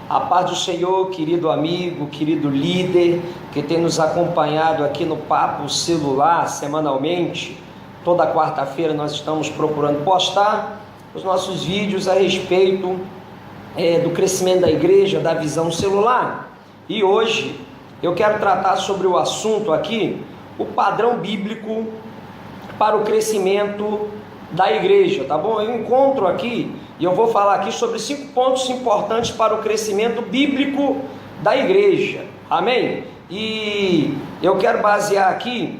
A paz do Senhor, querido amigo, querido líder, que tem nos acompanhado aqui no Papo Celular semanalmente. Toda quarta-feira nós estamos procurando postar os nossos vídeos a respeito do crescimento da igreja, da visão celular. E hoje eu quero tratar sobre o assunto aqui, o padrão bíblico para o crescimento da igreja, tá bom? Eu encontro aqui e eu vou falar aqui sobre 5 pontos importantes para o crescimento bíblico da igreja, amém? E eu quero basear aqui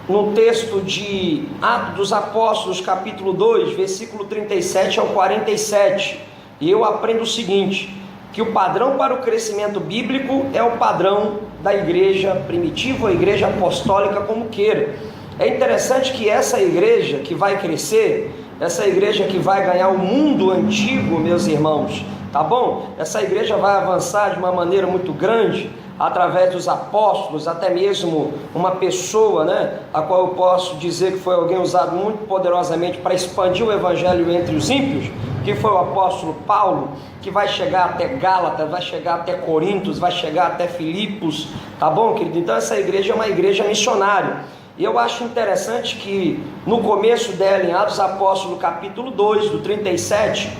no texto de Atos dos Apóstolos, capítulo 2, versículo 37 ao 47, e eu aprendo o seguinte, que o padrão para o crescimento bíblico é o padrão da igreja primitiva, a igreja apostólica, como queira. É interessante que essa igreja que vai crescer, essa igreja que vai ganhar o mundo antigo, meus irmãos, tá bom? Essa igreja vai avançar de uma maneira muito grande, através dos apóstolos, até mesmo uma pessoa, né, a qual eu posso dizer que foi alguém usado muito poderosamente para expandir o evangelho entre os ímpios, que foi o apóstolo Paulo, que vai chegar até Gálatas, vai chegar até Coríntios, vai chegar até Filipos, tá bom, querido? Então essa igreja é uma igreja missionária. E eu acho interessante que no começo dela, em Atos Apóstolos, capítulo 2, do 37,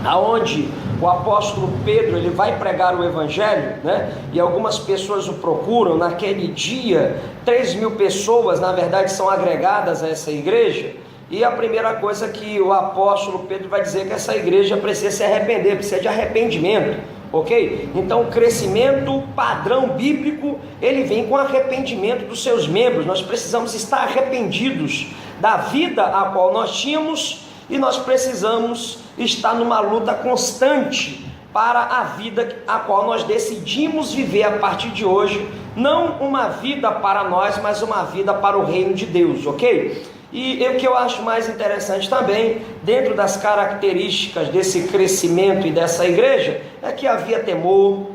aonde o apóstolo Pedro ele vai pregar o evangelho, né? E algumas pessoas o procuram. Naquele dia, 3.000 pessoas, na verdade, são agregadas a essa igreja. E a primeira coisa que o apóstolo Pedro vai dizer é que essa igreja precisa se arrepender, precisa de arrependimento, ok? Então o crescimento padrão bíblico, ele vem com arrependimento dos seus membros. Nós precisamos estar arrependidos da vida a qual nós tínhamos, e nós precisamos estar numa luta constante para a vida a qual nós decidimos viver a partir de hoje, não uma vida para nós, mas uma vida para o reino de Deus, ok? E o que eu acho mais interessante também, dentro das características desse crescimento e dessa igreja, é que havia temor,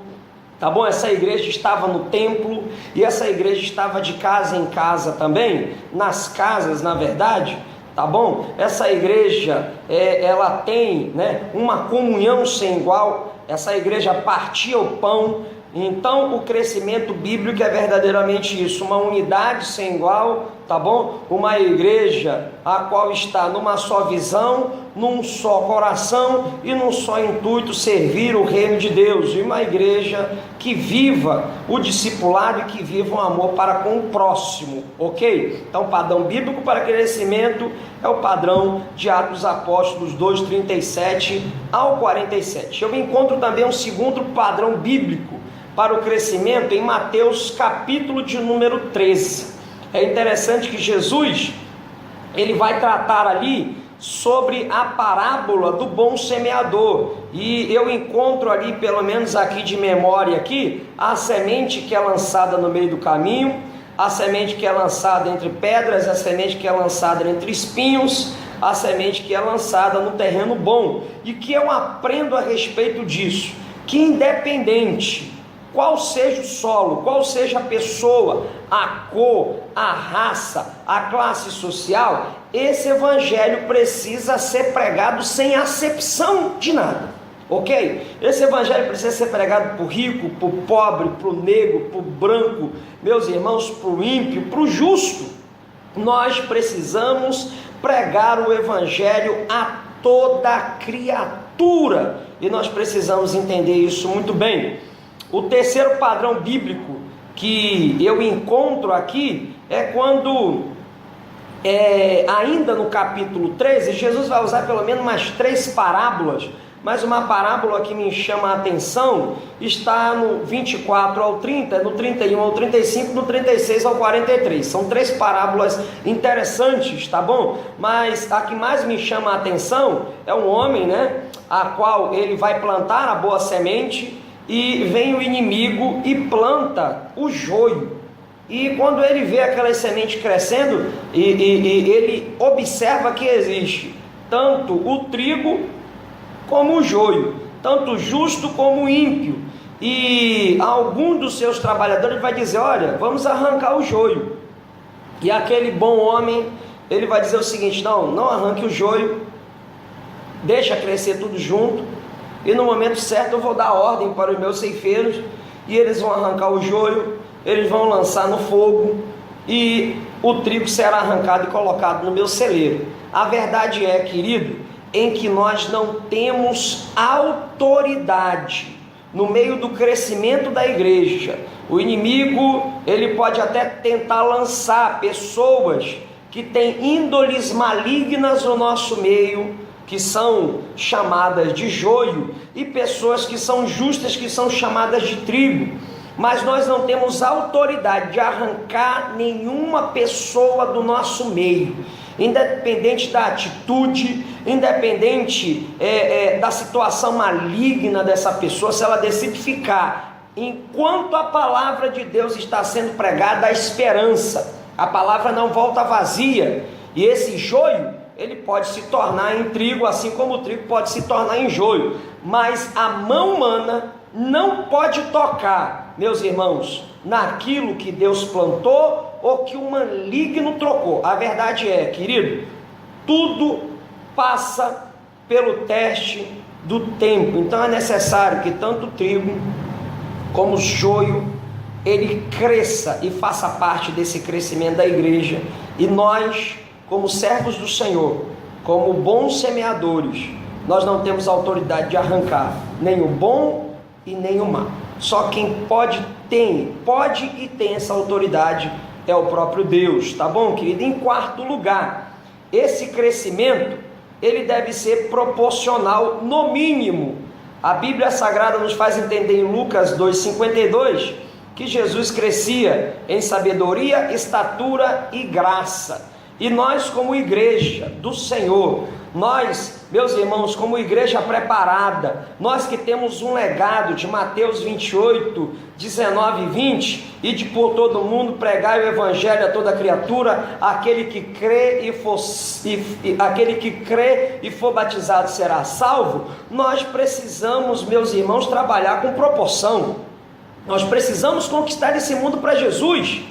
tá bom? Essa igreja estava no templo, e essa igreja estava de casa em casa também, nas casas, na verdade, tá bom? Essa igreja, ela tem, né, uma comunhão sem igual, essa igreja partia o pão. Então o crescimento bíblico é verdadeiramente isso, uma unidade sem igual, tá bom? Uma igreja a qual está numa só visão, num só coração e num só intuito, servir o reino de Deus. E uma igreja que viva o discipulado e que viva um amor para com o próximo, ok? Então o padrão bíblico para crescimento é o padrão de Atos dos Apóstolos 2, 37 ao 47. Eu encontro também um segundo padrão bíblico para o crescimento em Mateus capítulo de número 13. É interessante que Jesus, ele vai tratar ali sobre a parábola do bom semeador, e eu encontro ali, pelo menos aqui de memória aqui, a semente que é lançada no meio do caminho, a semente que é lançada entre pedras, a semente que é lançada entre espinhos, a semente que é lançada no terreno bom. E que eu aprendo a respeito disso, que independente qual seja o solo, qual seja a pessoa, a cor, a raça, a classe social, esse evangelho precisa ser pregado sem acepção de nada, ok? Esse evangelho precisa ser pregado para o rico, para o pobre, para o negro, para o branco, meus irmãos, para o ímpio, para o justo. Nós precisamos pregar o evangelho a toda criatura, e nós precisamos entender isso muito bem. O terceiro padrão bíblico que eu encontro aqui é quando, ainda no capítulo 13, Jesus vai usar pelo menos umas 3 parábolas, mas uma parábola que me chama a atenção está no 24 ao 30, no 31 ao 35, no 36 ao 43. São 3 parábolas interessantes, tá bom? Mas a que mais me chama a atenção é um homem, né, a qual ele vai plantar a boa semente, e vem o inimigo e planta o joio. E quando ele vê aquelas sementes crescendo, e ele observa que existe tanto o trigo como o joio, tanto o justo como o ímpio. E algum dos seus trabalhadores vai dizer: olha, vamos arrancar o joio. E aquele bom homem, ele vai dizer o seguinte: não arranque o joio, deixa crescer tudo junto, e no momento certo eu vou dar ordem para os meus ceifeiros, e eles vão arrancar o joio, eles vão lançar no fogo, e o trigo será arrancado e colocado no meu celeiro. A verdade é, querido, em que nós não temos autoridade no meio do crescimento da igreja. O inimigo, ele pode até tentar lançar pessoas que têm índoles malignas no nosso meio, que são chamadas de joio, e pessoas que são justas, que são chamadas de trigo. Mas nós não temos autoridade de arrancar nenhuma pessoa do nosso meio, independente da atitude, independente da situação maligna dessa pessoa. Se ela decide ficar, enquanto a palavra de Deus está sendo pregada, a esperança, a palavra não volta vazia, e esse joio, ele pode se tornar em trigo, assim como o trigo pode se tornar em joio, mas a mão humana não pode tocar, meus irmãos, naquilo que Deus plantou ou que o maligno trocou. A verdade é, querido, tudo passa pelo teste do tempo. Então é necessário que tanto o trigo como o joio, ele cresça e faça parte desse crescimento da igreja. E nós, como servos do Senhor, como bons semeadores, nós não temos autoridade de arrancar nem o bom e nem o mal. Só quem pode e tem essa autoridade é o próprio Deus, tá bom, querido? Em quarto lugar, esse crescimento, ele deve ser proporcional, no mínimo. A Bíblia Sagrada nos faz entender em Lucas 2,52, que Jesus crescia em sabedoria, estatura e graça. E nós, como igreja do Senhor, nós, meus irmãos, como igreja preparada, nós que temos um legado de Mateus 28, 19 e 20, e de por todo mundo pregar o evangelho a toda criatura, aquele que crê e for batizado será salvo. Nós precisamos, meus irmãos, trabalhar com proporção. Nós precisamos conquistar esse mundo para Jesus.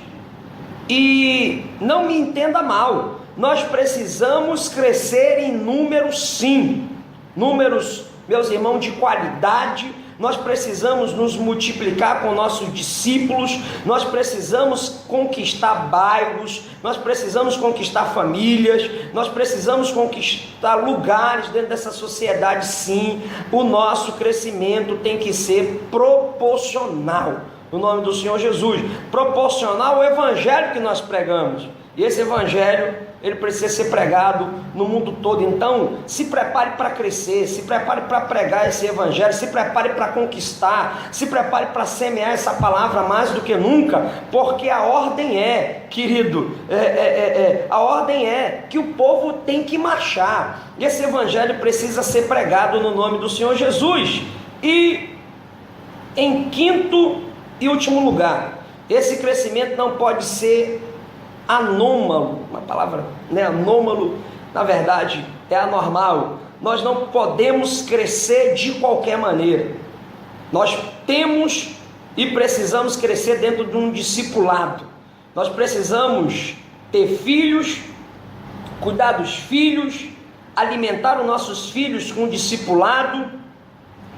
E não me entenda mal, nós precisamos crescer em números, sim, números, meus irmãos, de qualidade. Nós precisamos nos multiplicar com nossos discípulos, nós precisamos conquistar bairros, nós precisamos conquistar famílias, nós precisamos conquistar lugares dentro dessa sociedade, sim. O nosso crescimento tem que ser proporcional, no nome do Senhor Jesus, proporcional ao evangelho que nós pregamos. E esse evangelho, ele precisa ser pregado no mundo todo. Então, se prepare para crescer, se prepare para pregar esse evangelho, se prepare para conquistar, se prepare para semear essa palavra mais do que nunca, porque a ordem é, querido, a ordem é que o povo tem que marchar. E esse evangelho precisa ser pregado no nome do Senhor Jesus. E em quinto e último lugar, esse crescimento não pode ser anômalo. Uma palavra, anômalo, na verdade é anormal. Nós não podemos crescer de qualquer maneira. Nós temos e precisamos crescer dentro de um discipulado. Nós precisamos ter filhos, cuidar dos filhos, alimentar os nossos filhos com o discipulado,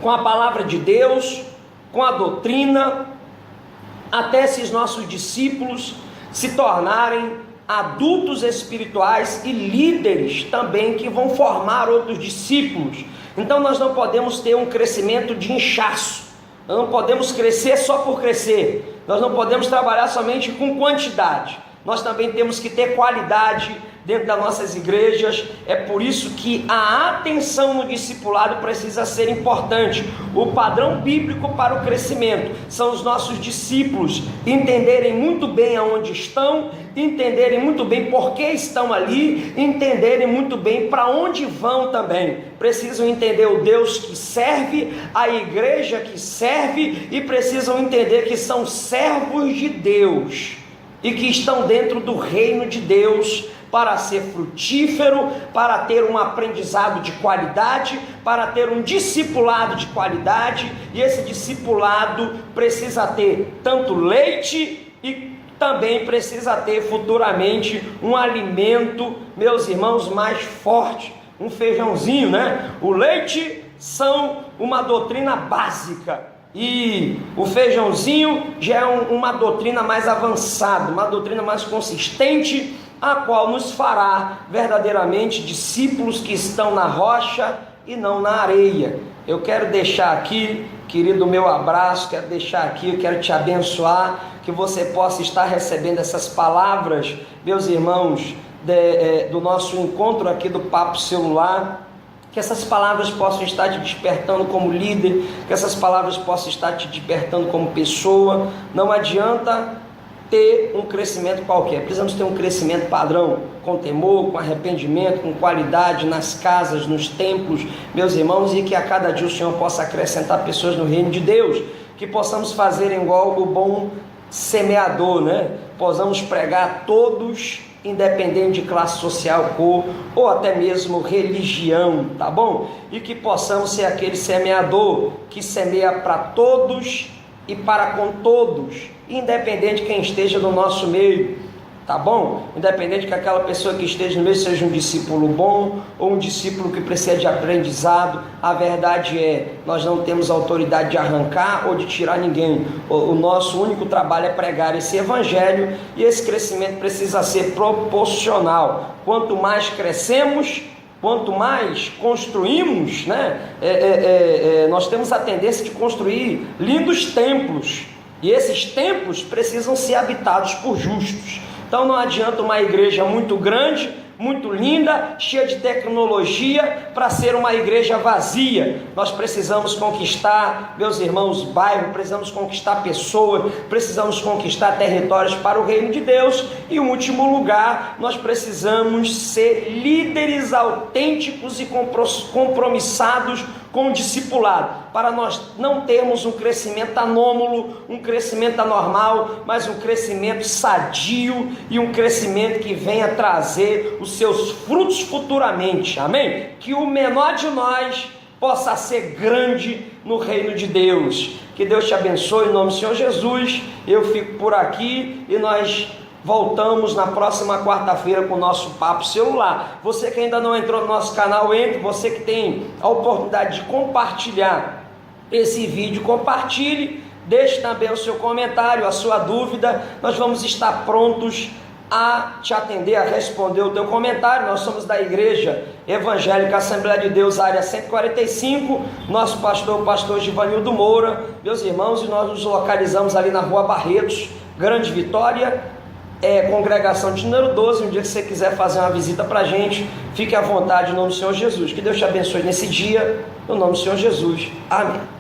com a palavra de Deus, com a doutrina, até esses nossos discípulos se tornarem adultos espirituais e líderes também, que vão formar outros discípulos. Então nós não podemos ter um crescimento de inchaço, nós não podemos crescer só por crescer, nós não podemos trabalhar somente com quantidade, nós também temos que ter qualidade dentro das nossas igrejas. É por isso que a atenção no discipulado precisa ser importante. O padrão bíblico para o crescimento são os nossos discípulos entenderem muito bem aonde estão, entenderem muito bem por que estão ali, entenderem muito bem para onde vão também. Precisam entender o Deus que serve, a igreja que serve, e precisam entender que são servos de Deus e que estão dentro do reino de Deus, para ser frutífero, para ter um aprendizado de qualidade, para ter um discipulado de qualidade. E esse discipulado precisa ter tanto leite e também precisa ter futuramente um alimento, meus irmãos, mais forte, um feijãozinho, O leite são uma doutrina básica, e o feijãozinho já é uma doutrina mais avançada, uma doutrina mais consistente, a qual nos fará verdadeiramente discípulos que estão na rocha e não na areia. Eu quero deixar aqui, querido, meu abraço, quero deixar aqui, eu quero te abençoar, que você possa estar recebendo essas palavras, meus irmãos, do nosso encontro aqui do Papo Celular, que essas palavras possam estar te despertando como líder, que essas palavras possam estar te despertando como pessoa. Não adianta ter um crescimento qualquer, precisamos ter um crescimento padrão, com temor, com arrependimento, com qualidade nas casas, nos templos, meus irmãos, e que a cada dia o Senhor possa acrescentar pessoas no reino de Deus, que possamos fazer igual o bom semeador, né? Possamos pregar a todos, independente de classe social, cor ou até mesmo religião, tá bom? E que possamos ser aquele semeador que semeia para todos e para com todos, independente de quem esteja no nosso meio, tá bom? Independente que aquela pessoa que esteja no meio seja um discípulo bom ou um discípulo que precisa de aprendizado. A verdade é, nós não temos autoridade de arrancar ou de tirar ninguém. O nosso único trabalho é pregar esse evangelho, e esse crescimento precisa ser proporcional. Quanto mais crescemos, quanto mais construímos, né? Nós temos a tendência de construir lindos templos, e esses templos precisam ser habitados por justos. Então não adianta uma igreja muito grande, muito linda, cheia de tecnologia, para ser uma igreja vazia. Nós precisamos conquistar, meus irmãos, bairro, precisamos conquistar pessoas, precisamos conquistar territórios para o reino de Deus. E em último lugar, nós precisamos ser líderes autênticos e compromissados com o discipulado, para nós não termos um crescimento anômalo, um crescimento anormal, mas um crescimento sadio e um crescimento que venha trazer os seus frutos futuramente, amém? Que o menor de nós possa ser grande no reino de Deus. Que Deus te abençoe em nome do Senhor Jesus. Eu fico por aqui e nós voltamos na próxima quarta-feira com o nosso Papo Celular. Você que ainda não entrou no nosso canal, entre. Você que tem a oportunidade de compartilhar esse vídeo, compartilhe. Deixe também o seu comentário, a sua dúvida. Nós vamos estar prontos a te atender, a responder o teu comentário. Nós somos da Igreja Evangélica Assembleia de Deus, área 145. Nosso pastor, o pastor Givanildo Moura. Meus irmãos, e nós nos localizamos ali na Rua Barretos, Grande Vitória, congregação de número 12. Um dia que você quiser fazer uma visita para a gente, fique à vontade em nome do Senhor Jesus. Que Deus te abençoe nesse dia, no nome do Senhor Jesus. Amém.